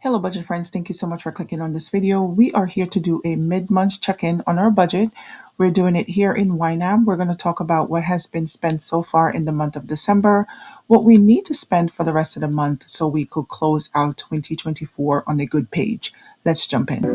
Hello, budget friends. Thank you so much for clicking on this video. We are here to do a mid-month check-in on our budget. We're doing it here in YNAB. We're going to talk about what has been spent so far in the month of December, what we need to spend for the rest of the month so we could close out 2024 on a good page. Let's jump in.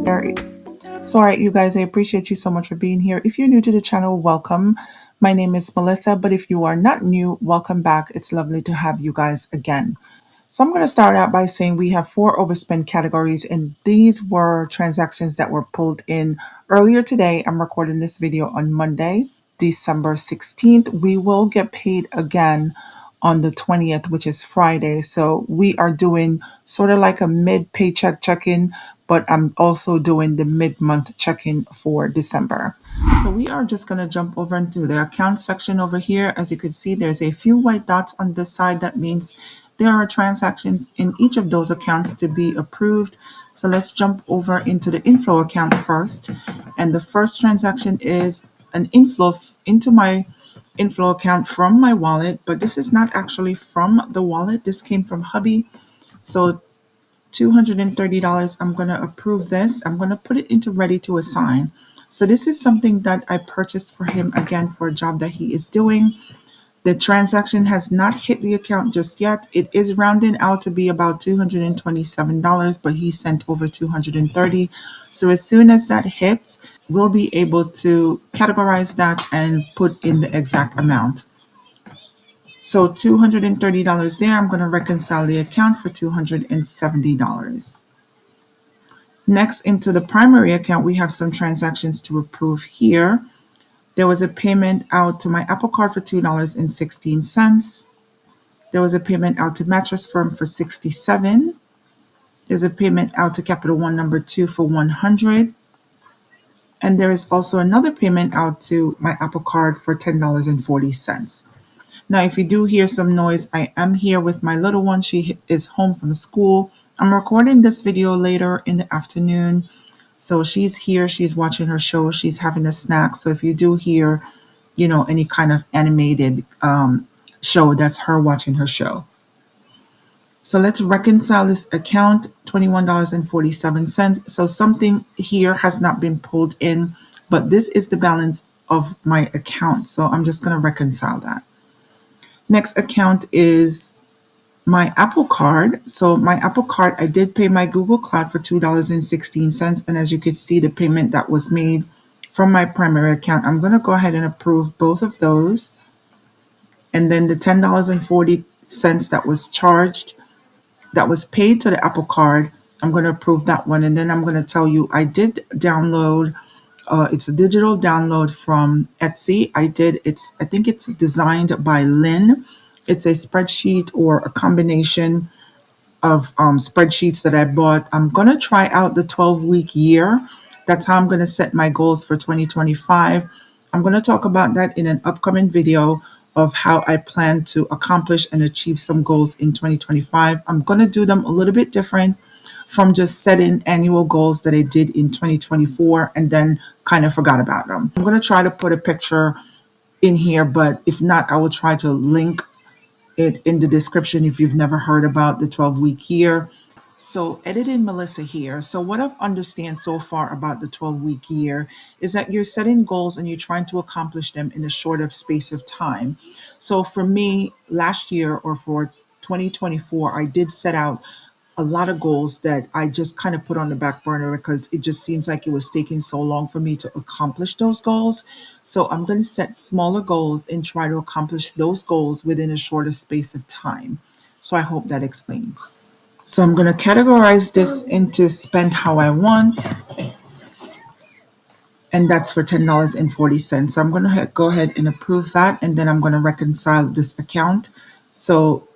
All right, you guys, I appreciate you so much for being here. If you're new to the channel, welcome. My name is Melissa, but if you are not new, welcome back. It's lovely to have you guys again. So I'm going to start out by saying we have 4 overspend categories, and these were transactions that were pulled in earlier today. I'm recording this video on Monday, December 16th. We will get paid again on the 20th, which is Friday. So we are doing sort of like a mid-paycheck check-in, but I'm also doing the mid-month check-in for December. So we are just going to jump over into the account section over here. As you can see, there's a few white dots on this side. That means there are transactions in each of those accounts to be approved. So let's jump over into the inflow account first. And the first transaction is an inflow into my inflow account from my wallet, but this is not actually from the wallet. This came from hubby. So $230, I'm going to approve this. I'm going to put it into ready to assign. So this is something that I purchased for him again for a job that he is doing. The transaction has not hit the account just yet. It is rounding out to be about $227, but he sent over $230. So as soon as that hits, we'll be able to categorize that and put in the exact amount. So $230 there. I'm going to reconcile the account for $270. Next, into the primary account, we have some transactions to approve here. There was a payment out to my Apple Card for $2.16. There was a payment out to Mattress Firm for $67. There's a payment out to Capital One number 2 for $100. And there is also another payment out to my Apple Card for $10.40. Now, if you do hear some noise, I am here with my little one. She is home from school. I'm recording this video later in the afternoon. So she's here, she's watching her show, she's having a snack. So if you do hear, any kind of animated show, that's her watching her show. So let's reconcile this account, $21.47. So something here has not been pulled in, but this is the balance of my account. So I'm just going to reconcile that. Next account is my Apple Card. So my Apple Card, I did pay my Google Cloud for $2.16. And as you can see, the payment that was made from my primary account, I'm going to go ahead and approve both of those. And then the $10.40 that was charged, that was paid to the Apple Card, I'm going to approve that one. And then I'm going to tell you, I did download, it's a digital download from Etsy. I think it's designed by Lynn. It's a spreadsheet or a combination of spreadsheets that I bought. I'm going to try out the 12-week year. That's how I'm going to set my goals for 2025. I'm going to talk about that in an upcoming video of how I plan to accomplish and achieve some goals in 2025. I'm going to do them a little bit different from just setting annual goals that I did in 2024 and then kind of forgot about them. I'm going to try to put a picture in here, but if not, I will try to link it in the description if you've never heard about the 12-week year. So editing Melissa here. So what I've understand so far about the 12-week year is that you're setting goals and you're trying to accomplish them in a shorter space of time. So for me, last year or for 2024, I did set out a lot of goals that I just kind of put on the back burner because it just seems like it was taking so long for me to accomplish those goals. So I'm going to set smaller goals and try to accomplish those goals within a shorter space of time. So I hope that explains. So I'm going to categorize this into spend how I want. And that's for $10.40. So I'm going to go ahead and approve that. And then I'm going to reconcile this account. So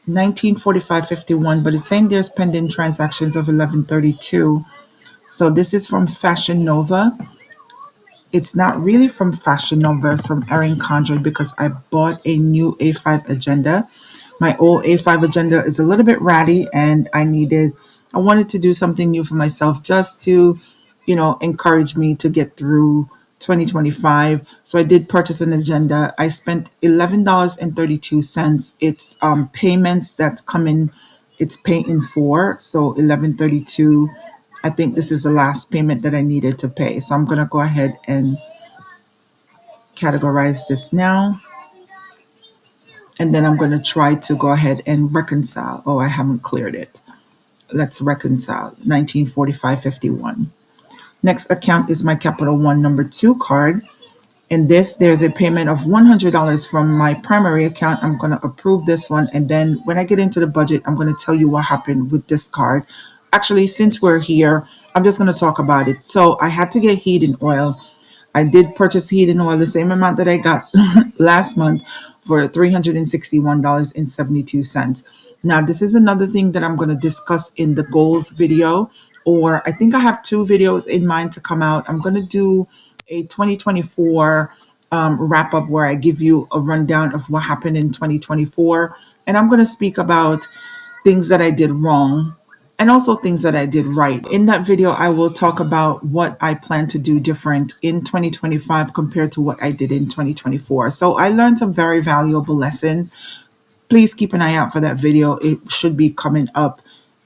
1945.51, but it's saying there's pending transactions of 1132. So this is from Fashion Nova. It's not really from Fashion Nova, it's from Erin Condren because I bought a new A5 agenda. My old A5 agenda is a little bit ratty and I wanted to do something new for myself just to, encourage me to get through 2025. So I did purchase an agenda. I spent $11.32. It's payments that's coming, it's paying for. So 1132. I think this is the last payment that I needed to pay. So I'm gonna go ahead and categorize this now. And then I'm gonna try to go ahead and reconcile. Oh, I haven't cleared it. Let's reconcile 1945.51. Next account is my Capital One number 2 card. In this, there's a payment of $100 from my primary account. I'm going to approve this one. And then when I get into the budget, I'm going to tell you what happened with this card. Actually, since we're here, I'm just going to talk about it. So I had to get heating oil. I did purchase heating oil, the same amount that I got last month for $361.72. Now, this is another thing that I'm going to discuss in the goals video, or I think I have 2 videos in mind to come out. I'm going to do a 2024 wrap up where I give you a rundown of what happened in 2024. And I'm going to speak about things that I did wrong and also things that I did right. In that video, I will talk about what I plan to do different in 2025 compared to what I did in 2024. So I learned some very valuable lessons. Please keep an eye out for that video. It should be coming up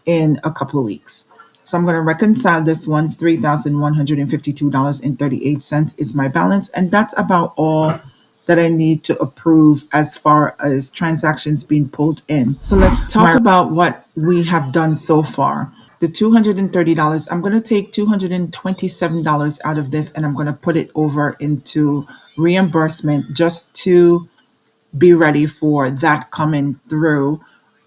in a couple of weeks. So I'm going to reconcile this one. $3,152.38 is my balance. And that's about all that I need to approve as far as transactions being pulled in. So let's talk about what we have done so far. The $230, I'm going to take $227 out of this and I'm going to put it over into reimbursement just to be ready for that coming through.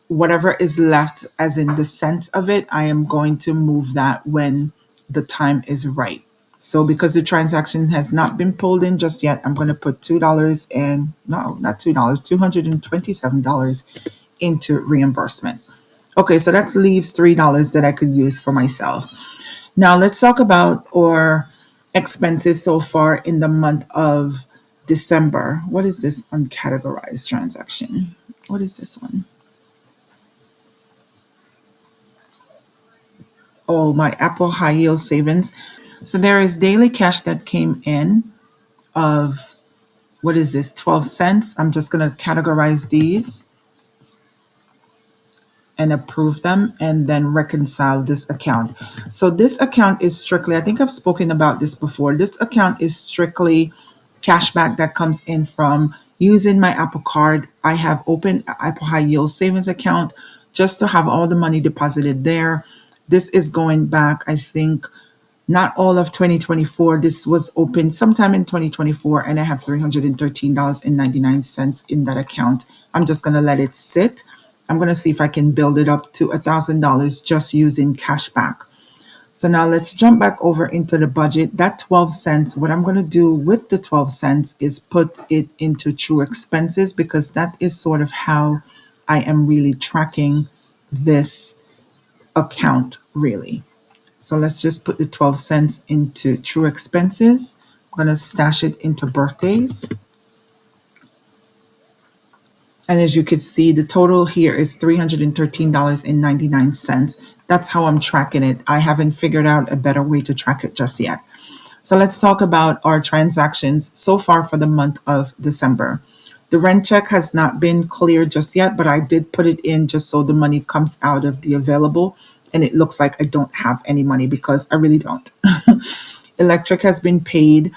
Whatever is left, as in the sense of it, I am going to move that when the time is right. So because the transaction has not been pulled in just yet, I'm going to put $2 and no, not $2, $227 into reimbursement. Okay, so that leaves $3 that I could use for myself. Now let's talk about our expenses so far in the month of December. What is this uncategorized transaction? What is this one? Oh, my Apple high yield savings. So there is daily cash that came in of, what is this, 12 cents. I'm just going to categorize these and approve them and then reconcile this account. So this account is strictly, I think I've spoken about this before. This account is strictly cashback that comes in from using my Apple card. I have opened Apple high yield savings account just to have all the money deposited there. This is going back, I think, not all of 2024. This was open sometime in 2024, and I have $313.99 in that account. I'm just going to let it sit. I'm going to see if I can build it up to $1,000 just using cash back. So now let's jump back over into the budget. That 12 cents, what I'm going to do with the 12 cents is put it into true expenses, because that is sort of how I am really tracking this account, really. So let's just put the 12 cents into true expenses. I'm going to stash it into birthdays. And as you can see, the total here is $313.99. That's how I'm tracking it. I haven't figured out a better way to track it just yet. So let's talk about our transactions so far for the month of December. The rent check has not been cleared just yet, but I did put it in just so the money comes out of the available. And it looks like I don't have any money because I really don't. Electric has been paid.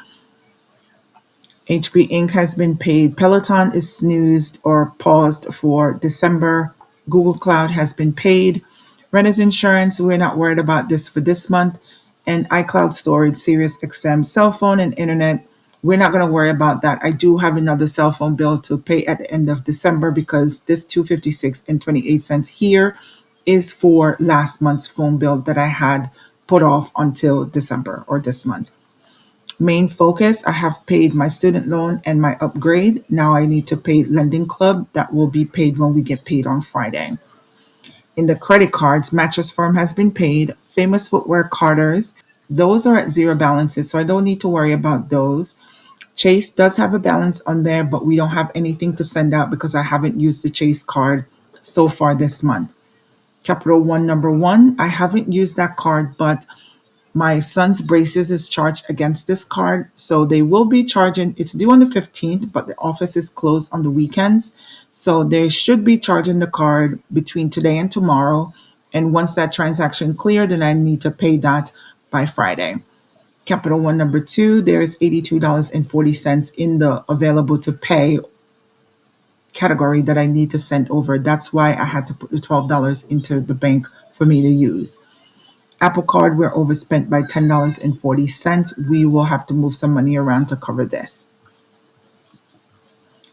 HP Inc. has been paid. Peloton is snoozed or paused for December. Google Cloud has been paid. Renters Insurance, we're not worried about this for this month. And iCloud storage, Sirius XM, cell phone and internet, we're not going to worry about that. I do have another cell phone bill to pay at the end of December because this $256.28 here is for last month's phone bill that I had put off until December or this month. Main focus, I have paid my student loan and my upgrade. Now I need to pay Lending Club. That will be paid when we get paid on Friday. In the credit cards, Mattress Firm has been paid. Famous Footwear Carters, those are at zero balances, so I don't need to worry about those. Chase does have a balance on there, but we don't have anything to send out because I haven't used the Chase card so far this month. Capital One number 1, I haven't used that card, but My son's braces is charged against this card. So they will be charging, it's due on the 15th, but the office is closed on the weekends. So they should be charging the card between today and tomorrow. And once that transaction cleared, then I need to pay that by Friday. Capital One number two, there's $82.40 in the available to pay category that I need to send over. That's why I had to put the $12 into the bank for me to use. Apple Card, we're overspent by $10.40. We will have to move some money around to cover this.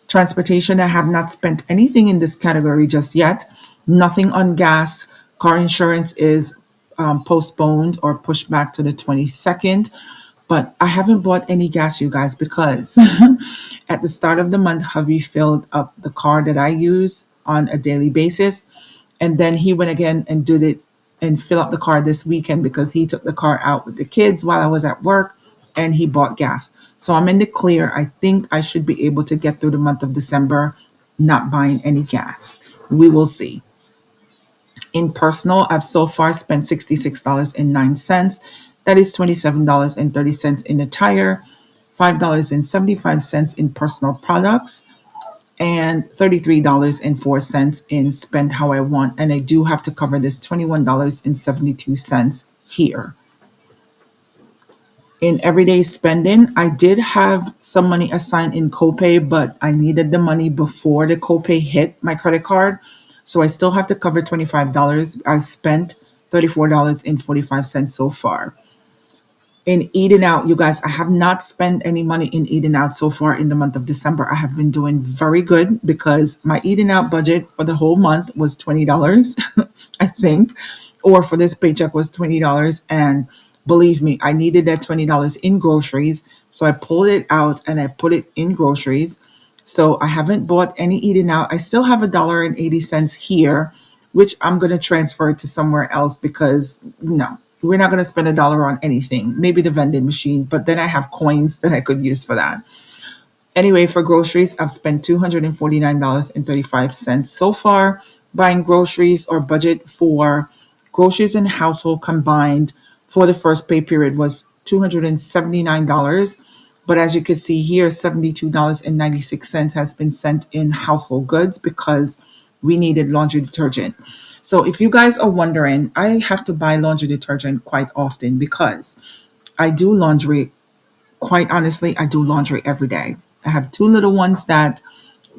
Transportation, I have not spent anything in this category just yet. Nothing on gas. Car insurance is postponed or pushed back to the 22nd. But I haven't bought any gas, you guys, because at the start of the month, hubby filled up the car that I use on a daily basis. And then he went again and did it and fill up the car this weekend because he took the car out with the kids while I was at work and he bought gas. So I'm in the clear. I think I should be able to get through the month of December not buying any gas. We will see. In personal, I've so far spent $66.09. That is $27.30 in attire, $5.75 in personal products, and $33.04 in spend how I want. And I do have to cover this $21.72 here. In everyday spending, I did have some money assigned in copay, but I needed the money before the copay hit my credit card. So I still have to cover $25. I've spent $34.45 so far. In eating out, you guys, I have not spent any money in eating out so far in the month of December. I have been doing very good because my eating out budget for the whole month was $20, I think, or for this paycheck was $20. And believe me, I needed that $20 in groceries. So I pulled it out and I put it in groceries. So I haven't bought any eating out. I still have $1.80 here, which I'm going to transfer to somewhere else because no, we're not going to spend $1 on anything. Maybe the vending machine, but then I have coins that I could use for that. Anyway, for groceries, I've spent $249.35 so far buying groceries, or budget for groceries and household combined for the first pay period was $279. But as you can see here, $72.96 has been sent in household goods because we needed laundry detergent. So if you guys are wondering, I have to buy laundry detergent quite often because I do laundry. Quite honestly, I do laundry every day. I have two little ones that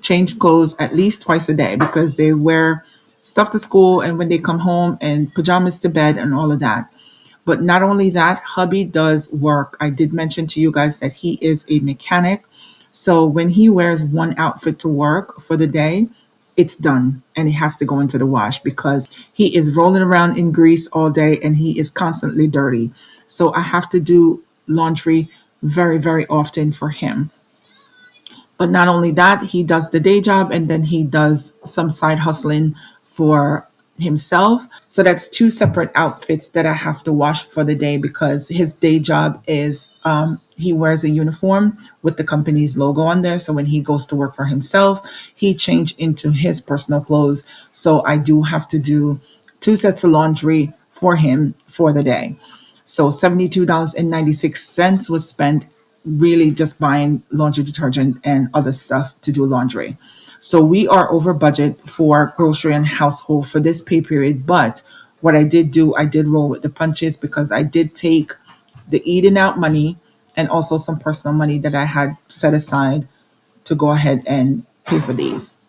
change clothes at least twice a day because they wear stuff to school and when they come home and pajamas to bed and all of that. But not only that, hubby does work. I did mention to you guys that he is a mechanic. So when he wears one outfit to work for the day, it's done and it has to go into the wash because he is rolling around in grease all day and he is constantly dirty. So I have to do laundry very, very often for him. But not only that, he does the day job and then he does some side hustling for himself. So that's two separate outfits that I have to wash for the day because his day job is he wears a uniform with the company's logo on there. So when he goes to work for himself, he changed into his personal clothes. So I do have to do two sets of laundry for him for the day. So $72.96 was spent really just buying laundry detergent and other stuff to do laundry. So we are over budget for grocery and household for this pay period. But what I did do, I did roll with the punches because I did take the eating out money and also some personal money that I had set aside to go ahead and pay for these.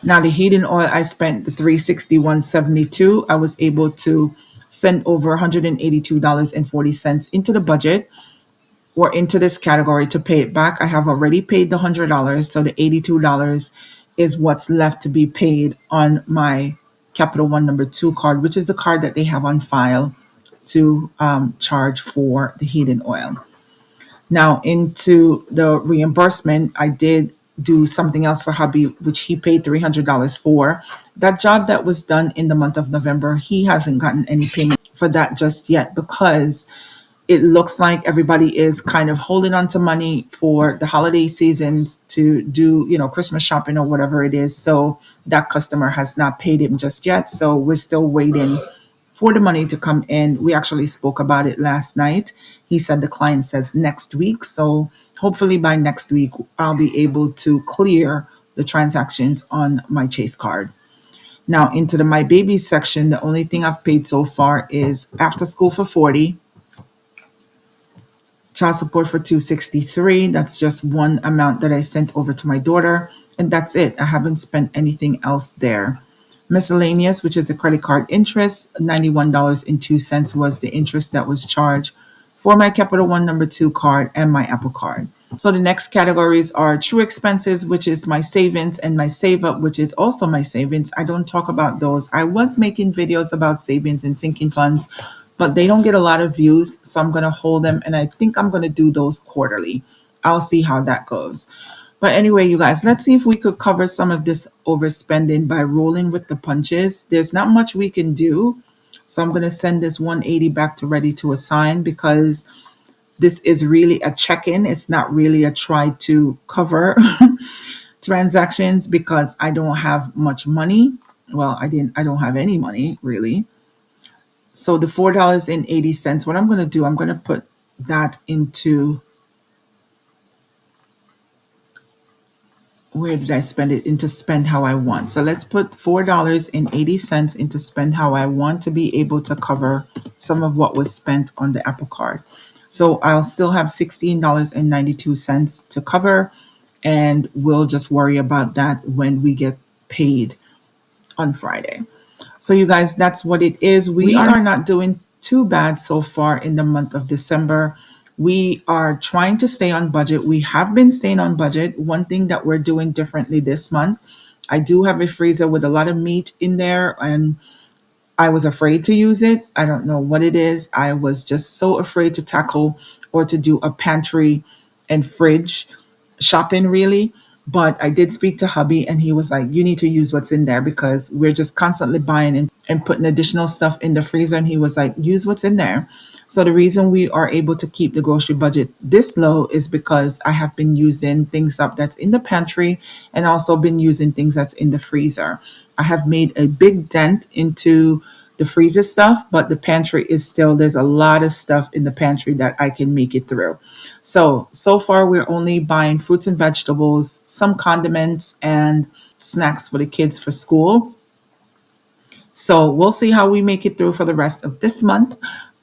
Now the heating oil, I spent the $361.72. I was able to send over $182.40 into the budget or into this category to pay it back. I have already paid the $100, so the $82 is what's left to be paid on my Capital One number two card, which is the card that they have on file to charge for the heating oil. Now into the reimbursement, I did do something else for hubby, which he paid $300 for. That job that was done in the month of November, he hasn't gotten any payment for that just yet because it looks like everybody is kind of holding on to money for the holiday seasons to do, Christmas shopping or whatever it is. So that customer has not paid him just yet. So we're still waiting for the money to come in. We actually spoke about it last night. He said the client says next week. So hopefully by next week, I'll be able to clear the transactions on my Chase card. Now into the My Babies section, the only thing I've paid so far is after school for 40, child support for 263. That's just one amount that I sent over to my daughter, and that's it. I haven't spent anything else there. Miscellaneous, which is the credit card interest, $91.02 was the interest that was charged for my Capital One number 2 card and my Apple card. So the next categories are true expenses, which is my savings, and my save up, which is also my savings. I don't talk about those. I was making videos about savings and sinking funds, but they don't get a lot of views. So I'm going to hold them, and I think I'm going to do those quarterly. I'll see how that goes. But anyway, you guys, let's see if we could cover some of this overspending by rolling with the punches. There's not much we can do. So I'm going to send this 180 back to ready to assign, because this is really a check-in. It's not really a try to cover transactions, because I don't have much money. Well, I don't have any money really. So the $4.80, what I'm going to do, I'm going to put that into, where did I spend it? Into spend how I want. So let's put $4.80 into spend how I want, to be able to cover some of what was spent on the Apple card. So I'll still have $16.92 to cover, and we'll just worry about that when we get paid on Friday. So you guys, that's what it is. We are not doing too bad so far in the month of December. We are trying to stay on budget. We have been staying on budget. One thing that we're doing differently this month, I do have a freezer with a lot of meat in there, and I was afraid to use it. I don't know what it is. I was just so afraid to tackle or to do a pantry and fridge shopping, really. But I did speak to hubby, and he was like, you need to use what's in there, because we're just constantly buying and putting additional stuff in the freezer. And he was like, use what's in there. So the reason we are able to keep the grocery budget this low is because I have been using things up that's in the pantry, and also been using things that's in the freezer. I have made a big dent into the freezer stuff, but the pantry is still, there's a lot of stuff in the pantry that I can make it through. So far we're only buying fruits and vegetables, some condiments, and snacks for the kids for school. So we'll see how we make it through for the rest of this month.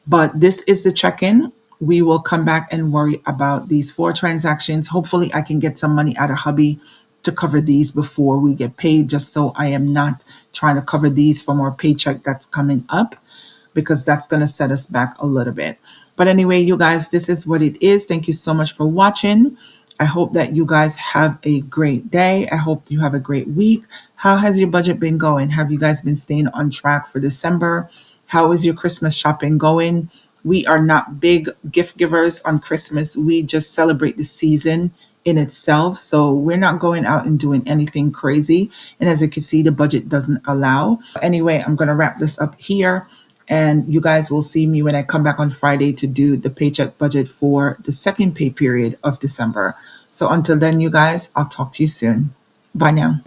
But this is the check-in. We will come back and worry about these 4 transactions. Hopefully I can get some money out of hubby to cover these before we get paid, just so I am not trying to cover these from our paycheck that's coming up, because that's going to set us back a little bit. But anyway, you guys, this is what it is. Thank you so much for watching. I hope that you guys have a great day. I hope you have a great week. How has your budget been going? Have you guys been staying on track for December? How is your Christmas shopping going? We are not big gift givers on Christmas. We just celebrate the season in itself. So we're not going out and doing anything crazy. And as you can see, the budget doesn't allow. Anyway, I'm going to wrap this up here. And you guys will see me when I come back on Friday to do the paycheck budget for the second pay period of December. So until then, you guys, I'll talk to you soon. Bye now.